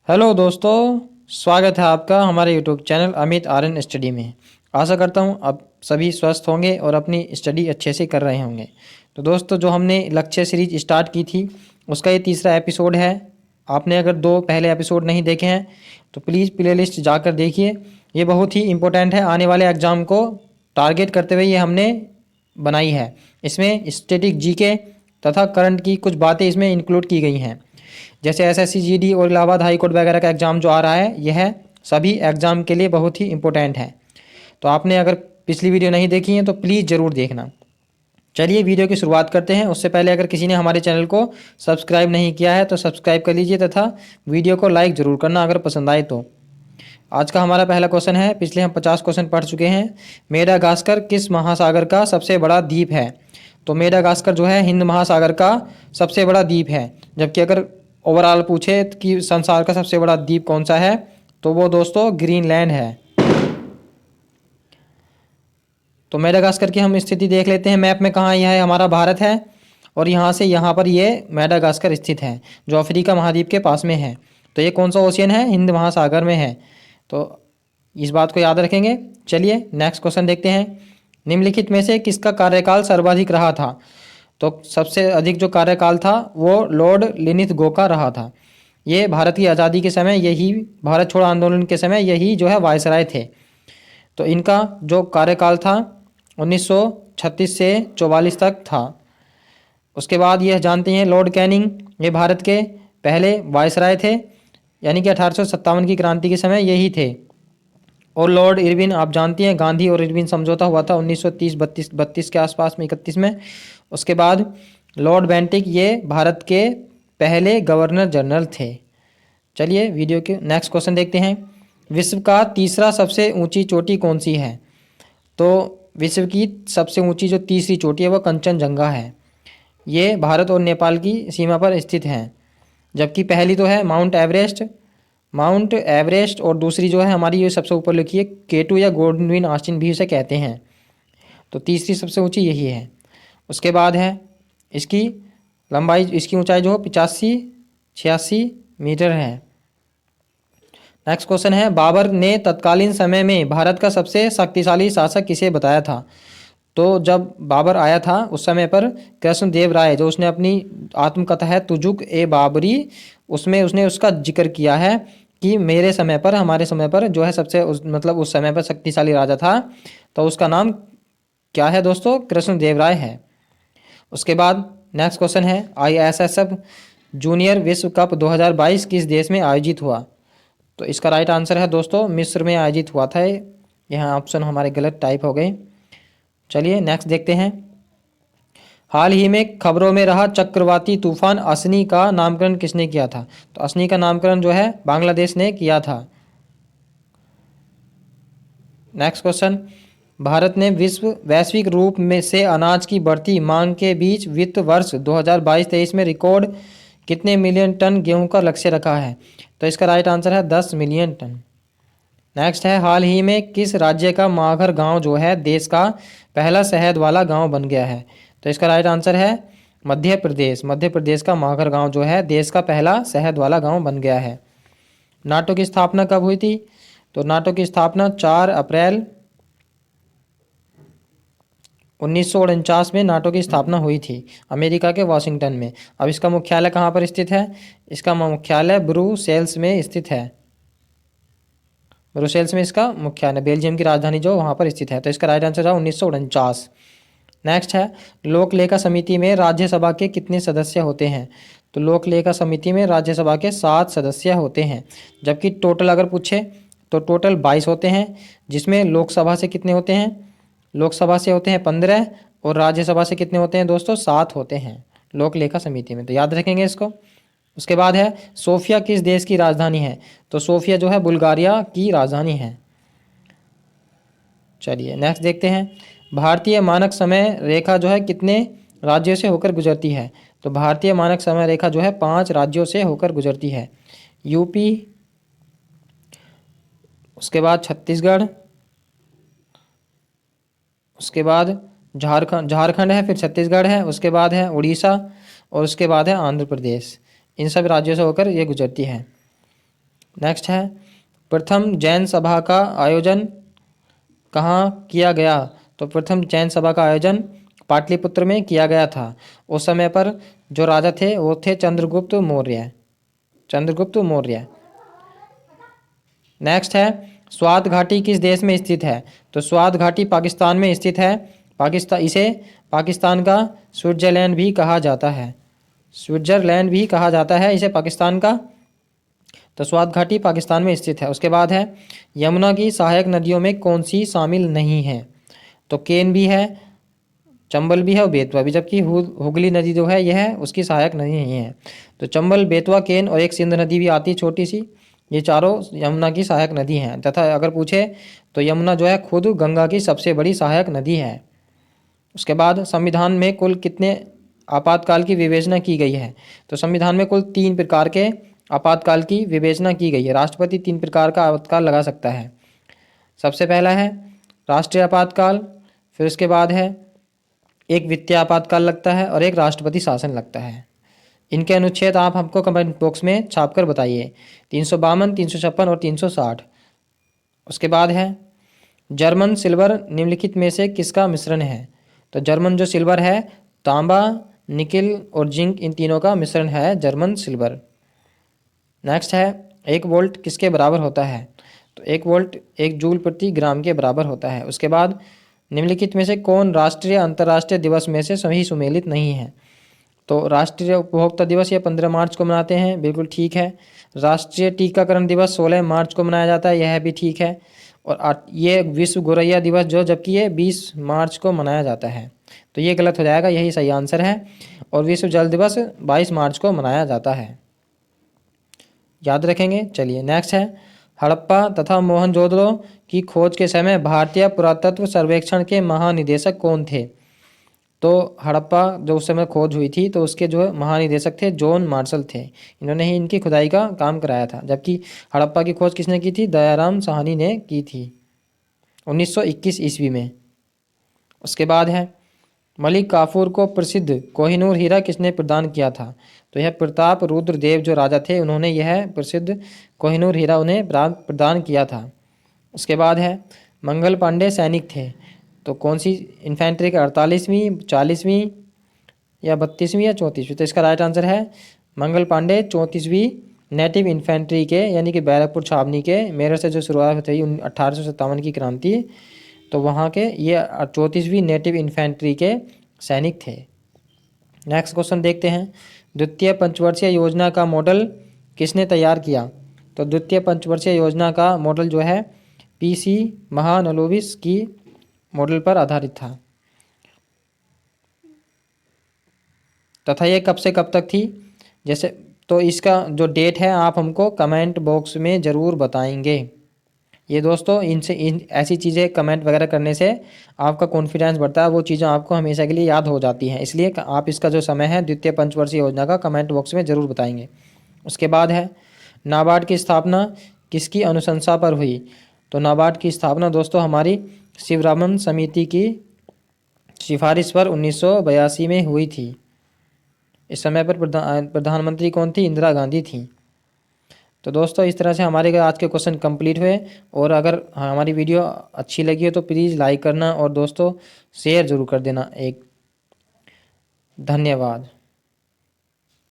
Hello दोस्तों, स्वागत है आपका हमारे YouTube channel Amit Aryan study में। आशा करता हूँ आप सभी स्वस्थ होंगे और अपनी स्टडी अच्छे से कर रहे होंगे। तो दोस्तों, जो हमने लक्ष्य सीरीज स्टार्ट की थी उसका ये तीसरा एपिसोड है। आपने अगर दो पहले एपिसोड नहीं देखे हैं तो प्लीज़ प्लेलिस्ट जाकर देखिए। ये बहुत ही इम्पोर्टेंट है, आने वाले एग्ज़ाम को टारगेट करते हुए ये हमने बनाई है। इसमें स्टैटिक जीके तथा करंट की कुछ बातें इसमें इंक्लूड की गई हैं। जैसे एसएससी जीडी और इलाहाबाद हाई कोर्ट वगैरह का एग्ज़ाम जो आ रहा है, यह सभी एग्ज़ाम के लिए बहुत ही इंपॉर्टेंट है। तो आपने अगर पिछली वीडियो नहीं देखी है तो प्लीज़ ज़रूर देखना। चलिए वीडियो की शुरुआत करते हैं। उससे पहले अगर किसी ने हमारे चैनल को सब्सक्राइब नहीं किया है तो सब्सक्राइब कर लीजिए तथा वीडियो को लाइक ज़रूर करना अगर पसंद आए तो। आज का हमारा पहला क्वेश्चन है, पिछले हम 50 क्वेश्चन पढ़ चुके हैं। मेडागास्कर किस महासागर का सबसे बड़ा द्वीप है? तो मेडागास्कर जो है हिंद महासागर का सबसे बड़ा द्वीप है। जबकि अगर ओवरऑल पूछे कि संसार का सबसे बड़ा द्वीप कौन सा है तो वो दोस्तों ग्रीनलैंड है। तो मेडागास्कर की हम स्थिति देख लेते हैं मैप में। कहाँ यह है? हमारा भारत है और यहाँ से यहाँ पर ये मेडागास्कर स्थित है जो अफ्रीका महाद्वीप के पास में है। तो ये कौन सा ओशियन है? हिंद महासागर में है। तो इस बात को याद रखेंगे। चलिए नेक्स्ट क्वेश्चन देखते हैं। निम्नलिखित में से किसका कार्यकाल सर्वाधिक रहा था? तो सबसे अधिक जो कार्यकाल था वो लॉर्ड लिनिथगो का रहा था। ये भारत की आज़ादी के समय, यही भारत छोड़ो आंदोलन के समय यही जो है वायसराय थे। तो इनका जो कार्यकाल था 1936 से 44 तक था। उसके बाद यह जानते हैं लॉर्ड कैनिंग, ये भारत के पहले वायसराय थे, यानी कि 1857 की क्रांति के समय यही थे। और लॉर्ड इरविन, आप जानते हैं गांधी और इरविन समझौता हुआ था 1930-32 के आसपास में, 31 में। उसके बाद लॉर्ड बेंटिक, ये भारत के पहले गवर्नर जनरल थे। चलिए वीडियो के नेक्स्ट क्वेश्चन देखते हैं। विश्व का तीसरा सबसे ऊंची चोटी कौन सी है? तो विश्व की सबसे ऊंची जो तीसरी चोटी है वह कंचनजंगा है। ये भारत और नेपाल की सीमा पर स्थित है। जबकि पहली तो है माउंट एवरेस्ट और दूसरी जो है हमारी ये सबसे ऊपर लिखी है केटू या गोल्डविन आस्टिन भी इसे कहते हैं। तो तीसरी सबसे ऊंची यही है। उसके बाद है इसकी लंबाई, इसकी ऊंचाई जो 85-86 मीटर है। नेक्स्ट क्वेश्चन है, बाबर ने तत्कालीन समय में भारत का सबसे शक्तिशाली शासक किसे बताया था? तो जब बाबर आया था उस समय पर कृष्णदेव राय, जो उसने अपनी आत्मकथा है तुजुक ए बाबरी, उसमें उसने उसका जिक्र किया है कि मेरे समय पर, हमारे समय पर जो है सबसे मतलब उस समय पर शक्तिशाली राजा था। तो उसका नाम क्या है दोस्तों? कृष्णदेव राय है। उसके बाद नेक्स्ट क्वेश्चन है, ISSF जूनियर विश्व कप 2022 किस देश में आयोजित हुआ? तो इसका राइट आंसर है दोस्तों मिस्र में आयोजित हुआ था। यहाँ ऑप्शन हमारे गलत टाइप हो गए। चलिए नेक्स्ट देखते हैं। हाल ही में खबरों में रहा चक्रवाती तूफान असनी का नामकरण किसने किया था? तो असनी का नामकरण जो है बांग्लादेश ने किया था। नेक्स्ट क्वेश्चन, भारत ने वैश्विक रूप में से अनाज की बढ़ती मांग के बीच वित्त वर्ष 2022-23 में रिकॉर्ड कितने मिलियन टन गेहूं का लक्ष्य रखा है? तो इसका राइट आंसर है 10 मिलियन टन। नेक्स्ट है, हाल ही में किस राज्य का माघर गांव जो है देश का पहला शहद वाला गांव बन गया है? तो इसका राइट आंसर है मध्य प्रदेश। मध्य प्रदेश का माघर गांव जो है देश का पहला शहद वाला गांव बन गया है। नाटो की स्थापना कब हुई थी? तो नाटो की स्थापना 4 अप्रैल 1949 में नाटो की स्थापना हुई थी अमेरिका के वाशिंगटन में। अब इसका मुख्यालय कहाँ पर स्थित है? इसका मुख्यालय ब्रुसेल्स में स्थित है। ब्रुसेल्स में इसका मुख्यालय, बेल्जियम की राजधानी जो वहाँ पर स्थित है। तो इसका राइट आंसर है 1949। नेक्स्ट है, लोक लेखा समिति में राज्यसभा के कितने सदस्य होते हैं? तो लोक लेखा समिति में राज्यसभा के 7 सदस्य होते हैं। जबकि टोटल अगर पूछे तो टोटल 22 होते हैं, जिसमें लोकसभा से कितने होते हैं? लोकसभा से होते हैं 15 और राज्यसभा से कितने होते हैं दोस्तों? 7 होते हैं लोक लेखा समिति में। तो याद रखेंगे इसको। उसके बाद है, सोफिया किस देश की राजधानी है? तो सोफिया जो है बुल्गारिया की राजधानी है। चलिए नेक्स्ट देखते हैं। भारतीय मानक समय रेखा जो है कितने राज्यों से होकर गुजरती है? तो भारतीय मानक समय रेखा जो है 5 राज्यों से होकर गुजरती है। यूपी, उसके बाद छत्तीसगढ़, उसके बाद झारखंड है, फिर छत्तीसगढ़ है, उसके बाद है उड़ीसा और उसके बाद है आंध्र प्रदेश। इन सब राज्यों से होकर ये गुजरती है। नेक्स्ट है प्रथम जैन सभा का आयोजन कहाँ किया गया? तो प्रथम जैन सभा का आयोजन पाटलिपुत्र में किया गया था। उस समय पर जो राजा थे वो थे चंद्रगुप्त मौर्य। चंद्रगुप्त मौर्य। नेक्स्ट है स्वात घाटी किस देश में स्थित है? तो स्वात घाटी पाकिस्तान में स्थित है। इसे पाकिस्तान का स्विट्जरलैंड भी कहा जाता है। स्विट्जरलैंड भी कहा जाता है इसे पाकिस्तान का। तो स्वात घाटी पाकिस्तान में स्थित है। उसके बाद है यमुना की सहायक नदियों में कौन सी शामिल नहीं है? तो केन भी है, चंबल भी है और बेतवा भी, जबकि हुगली नदी जो है यह उसकी सहायक नदी नहीं है। तो चंबल, बेतवा, केन और एक सिंध नदी भी आती है छोटी सी, ये चारों यमुना की सहायक नदी हैं। तथा अगर पूछे तो यमुना जो है खुद गंगा की सबसे बड़ी सहायक नदी है। उसके बाद संविधान में कुल कितने आपातकाल की विवेचना की गई है? तो संविधान में कुल 3 प्रकार के आपातकाल की विवेचना की गई है। राष्ट्रपति 3 प्रकार का आपातकाल लगा सकता है। सबसे पहला है राष्ट्रीय आपातकाल, फिर उसके बाद है एक वित्तीय आपातकाल लगता है और एक राष्ट्रपति शासन लगता है। इनके अनुच्छेद आप हमको कमेंट बॉक्स में छापकर बताइए, 352, 356 और 360। उसके बाद है जर्मन सिल्वर निम्नलिखित में से किसका मिश्रण है? तो जर्मन जो सिल्वर है तांबा, निकिल और जिंक, इन तीनों का मिश्रण है जर्मन सिल्वर। नेक्स्ट है 1 वोल्ट किसके बराबर होता है? तो 1 वोल्ट 1 जूल प्रति ग्राम के बराबर होता है। उसके बाद निम्नलिखित में से कौन राष्ट्रीय अंतर्राष्ट्रीय दिवस में से सही सुमेलित नहीं है? तो राष्ट्रीय उपभोक्ता दिवस ये 15 मार्च को मनाते हैं, बिल्कुल ठीक है। राष्ट्रीय टीकाकरण दिवस 16 मार्च को मनाया जाता है, यह भी ठीक है। और ये विश्व गोरैया दिवस जो जबकि ये 20 मार्च को मनाया जाता है, तो ये गलत हो जाएगा, यही सही आंसर है। और विश्व जल दिवस 22 मार्च को मनाया जाता है, याद रखेंगे। चलिए नेक्स्ट है हड़प्पा तथा मोहनजोदड़ो की खोज के समय भारतीय पुरातत्व सर्वेक्षण के महानिदेशक कौन थे? तो हड़प्पा जो उस समय खोज हुई थी तो उसके जो महानिदेशक थे जॉन मार्शल थे। इन्होंने ही इनकी खुदाई का काम कराया था। जबकि हड़प्पा की खोज किसने की थी? दयाराम साहनी ने की थी 1921 ईस्वी में। उसके बाद है मलिक काफूर को प्रसिद्ध कोहिनूर हीरा किसने प्रदान किया था? तो यह प्रताप रुद्र देव जो राजा थे उन्होंने यह प्रसिद्ध कोहिनूर हीरा उन्हें प्रदान किया था। उसके बाद है मंगल पांडे सैनिक थे, तो कौन सी इन्फेंट्री के 48वीं, 40वीं या 32वीं या 34वीं? तो इसका राइट आंसर है मंगल पांडे 34वीं नेटिव इन्फेंट्री के, यानी कि बैरकपुर छावनी के, मेरठ से जो शुरुआत हुई 1857 की क्रांति, तो वहाँ के ये 34वीं नेटिव इन्फेंट्री के सैनिक थे। नेक्स्ट क्वेश्चन देखते हैं द्वितीय पंचवर्षीय योजना का मॉडल किसने तैयार किया? तो द्वितीय पंचवर्षीय योजना का मॉडल जो है पीसी महालनोबिस की मॉडल पर आधारित था। तथा ये कब से कब तक थी? जैसे तो इसका जो डेट है आप हमको कमेंट बॉक्स में ज़रूर बताएंगे। ये दोस्तों ऐसी चीज़ें कमेंट वगैरह करने से आपका कॉन्फिडेंस बढ़ता है, वो चीज़ें आपको हमेशा के लिए याद हो जाती हैं। इसलिए आप इसका जो समय है द्वितीय पंचवर्षीय योजना का कमेंट बॉक्स में ज़रूर बताएंगे। उसके बाद है नाबार्ड की स्थापना किसकी अनुशंसा पर हुई? तो नाबार्ड की स्थापना दोस्तों हमारी शिवरामन समिति की सिफारिश पर 1982 में हुई थी। इस समय पर प्रधानमंत्री कौन थी? इंदिरा गांधी थी। तो दोस्तों इस तरह से हमारे आज के क्वेश्चन कंप्लीट हुए। और अगर हमारी वीडियो अच्छी लगी हो तो प्लीज़ लाइक करना और दोस्तों शेयर ज़रूर कर देना। एक धन्यवाद।